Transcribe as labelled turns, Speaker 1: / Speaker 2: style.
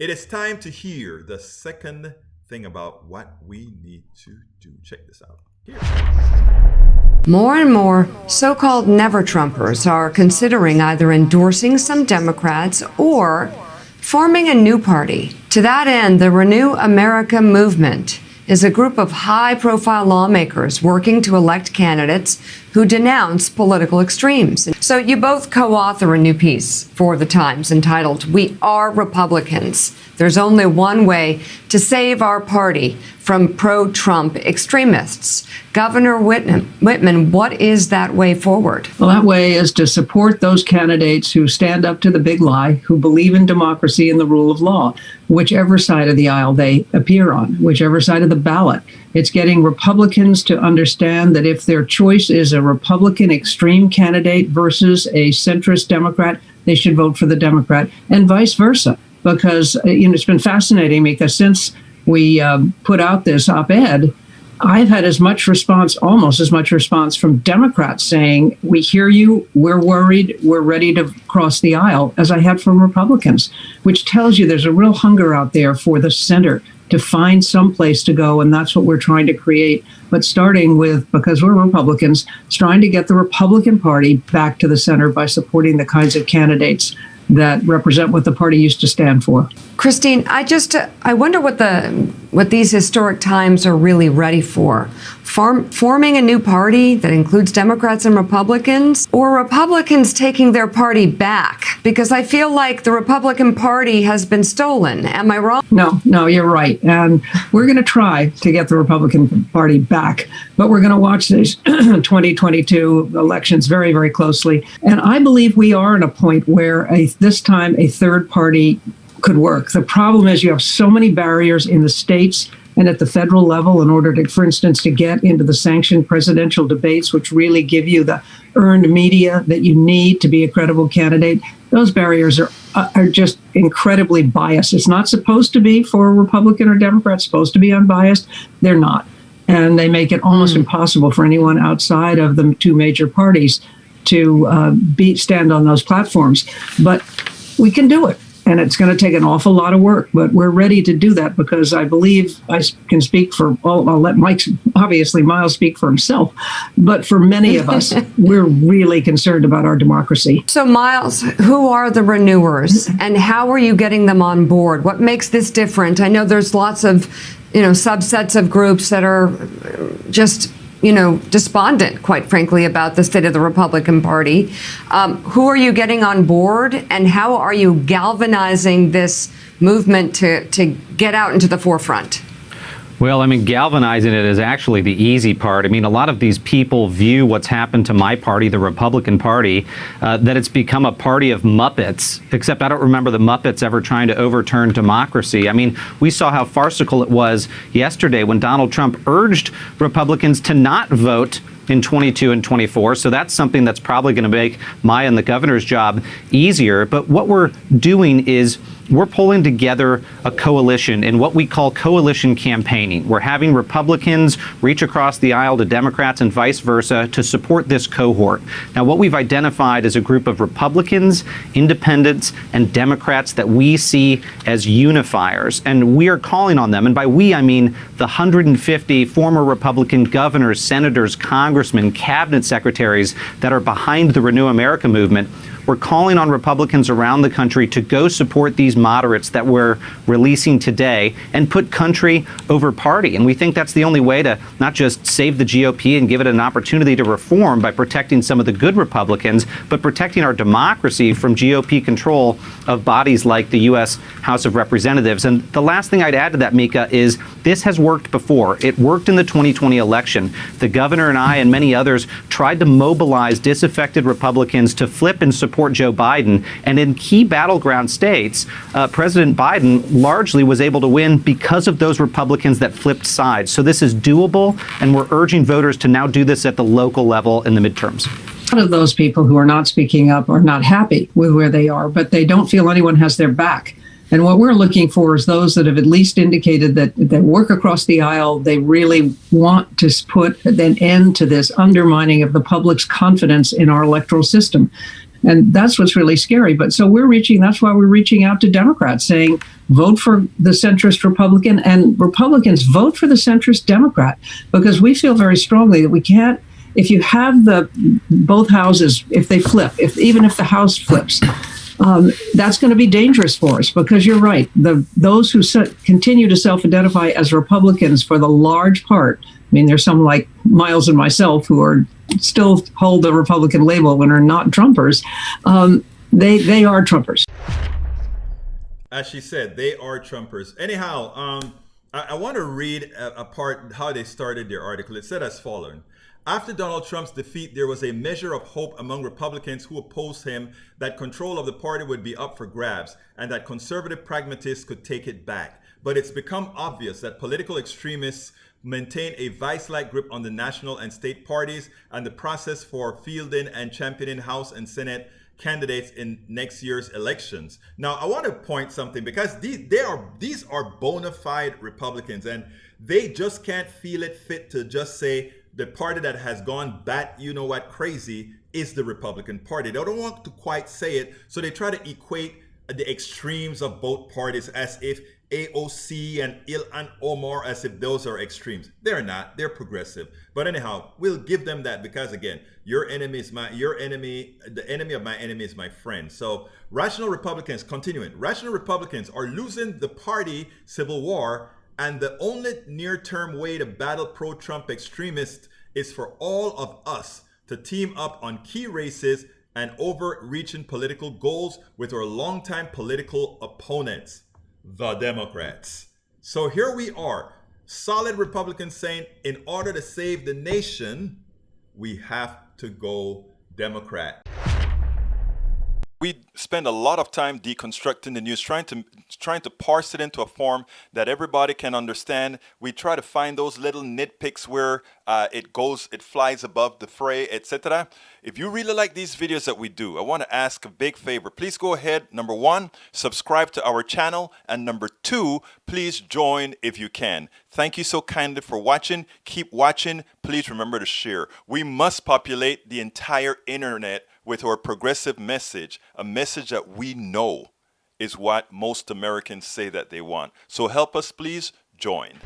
Speaker 1: It is time to hear the second thing about what we need to do. Check this out. Here.
Speaker 2: More and more so-called never-Trumpers are considering either endorsing some Democrats or forming a new party. To that end, the Renew America movement is a group of high-profile lawmakers working to elect candidates who denounce political extremes. So you both co-author a new piece for The Times entitled, "We Are Republicans. There's only one way to save our party from pro-Trump extremists." Governor Whitman, what is that way forward?
Speaker 3: Well, that way is to support those candidates who stand up to the big lie, who believe in democracy and the rule of law, whichever side of the aisle they appear on, whichever side of the ballot. It's getting Republicans to understand that if their choice is a Republican extreme candidate versus a centrist Democrat, they should vote for the Democrat, and vice versa. Because it's been fascinating, because since we put out this op-ed, I've had almost as much response from Democrats saying, we hear you, we're worried, we're ready to cross the aisle, as I had from Republicans, which tells you there's a real hunger out there for the center to find some place to go, and that's what we're trying to create. But starting with, because we're Republicans, trying to get the Republican Party back to the center by supporting the kinds of candidates that represent what the party used to stand for.
Speaker 2: Christine, I wonder what these historic times are really ready for. Forming a new party that includes Democrats and Republicans, or Republicans taking their party back? Because I feel like the Republican Party has been stolen. Am I wrong?
Speaker 3: No, you're right. And we're going to try to get the Republican Party back, but we're going to watch these 2022 elections very, very closely. And I believe we are at a point where this time a third party could work. The problem is you have so many barriers in the states and at the federal level in order to, for instance, to get into the sanctioned presidential debates, which really give you the earned media that you need to be a credible candidate. Those barriers are just incredibly biased. It's not supposed to be for a Republican or Democrat, it's supposed to be unbiased. They're not. And they make it almost impossible for anyone outside of the two major parties to stand on those platforms. But we can do it. And it's going to take an awful lot of work, but we're ready to do that because I believe I can speak for, I'll let Miles speak for himself, but for many of us, we're really concerned about our democracy.
Speaker 2: So Miles, who are the renewers and how are you getting them on board? What makes this different? I know there's lots of, subsets of groups that are just despondent, quite frankly, about the state of the Republican Party. Who are you getting on board, and how are you galvanizing this movement to get out into the forefront?
Speaker 4: Well, galvanizing it is actually the easy part. A lot of these people view what's happened to my party, the Republican Party, that it's become a party of Muppets, except I don't remember the Muppets ever trying to overturn democracy. We saw how farcical it was yesterday when Donald Trump urged Republicans to not vote in 22 and 24. So that's something that's probably going to make Maya and the governor's job easier. But what we're doing is we're pulling together a coalition in what we call coalition campaigning. We're having Republicans reach across the aisle to Democrats and vice versa to support this cohort. Now, what we've identified is a group of Republicans, independents, and Democrats that we see as unifiers. And we are calling on them, and by we, I mean the 150 former Republican governors, senators, congressmen, cabinet secretaries that are behind the Renew America movement. We're calling on Republicans around the country to go support these moderates that we're releasing today and put country over party. And we think that's the only way to not just save the GOP and give it an opportunity to reform by protecting some of the good Republicans, but protecting our democracy from GOP control of bodies like the U.S. House of Representatives. And the last thing I'd add to that, Mika, is this has worked before. It worked in the 2020 election. The governor and I and many others tried to mobilize disaffected Republicans to flip and support Joe Biden. And in key battleground states, President Biden largely was able to win because of those Republicans that flipped sides. So this is doable, and we're urging voters to now do this at the local level in the midterms.
Speaker 3: A lot of those people who are not speaking up are not happy with where they are, but they don't feel anyone has their back. And what we're looking for is those that have at least indicated that they work across the aisle. They really want to put an end to this undermining of the public's confidence in our electoral system. And that's what's really scary. But so that's why we're reaching out to Democrats saying, vote for the centrist Republican, and Republicans vote for the centrist Democrat, because we feel very strongly that we can't, if you have both houses, if they flip, even if the House flips, that's going to be dangerous for us, because you're right. Those who continue to self-identify as Republicans for the large part, I mean, there's some like Miles and myself who are still hold the Republican label and are not Trumpers. They are Trumpers.
Speaker 1: As she said, they are Trumpers. Anyhow, I want to read a part how they started their article. It said as follows. After Donald Trump's defeat, there was a measure of hope among Republicans who opposed him that control of the party would be up for grabs and that conservative pragmatists could take it back. But it's become obvious that political extremists maintain a vice-like grip on the national and state parties and the process for fielding and championing House and Senate candidates in next year's elections. Now, I want to point something, because these are bona fide Republicans, and they just can't feel it fit to just say the party that has gone bat, you know what, crazy is the Republican Party. They don't want to quite say it, so they try to equate the extremes of both parties as if AOC and Ilhan Omar, as if those are extremes. They're not. They're progressive. But anyhow, we'll give them that, because again, your enemy is your enemy. The enemy of my enemy is my friend. So rational Republicans, continuing, rational Republicans are losing the party civil war, and the only near-term way to battle pro-Trump extremists is for all of us to team up on key races and overreaching political goals with our longtime political opponents, the Democrats. So here we are, solid Republicans saying, in order to save the nation, we have to go Democrat. We spend a lot of time deconstructing the news, trying to parse it into a form that everybody can understand. We try to find those little nitpicks where it flies above the fray, etc. If you really like these videos that we do, I want to ask a big favor. Please go ahead, number one, subscribe to our channel, and number two, please join if you can. Thank you so kindly for watching. Keep watching. Please remember to share. We must populate the entire internet with our progressive message, a message that we know is what most Americans say that they want. So help us, please join.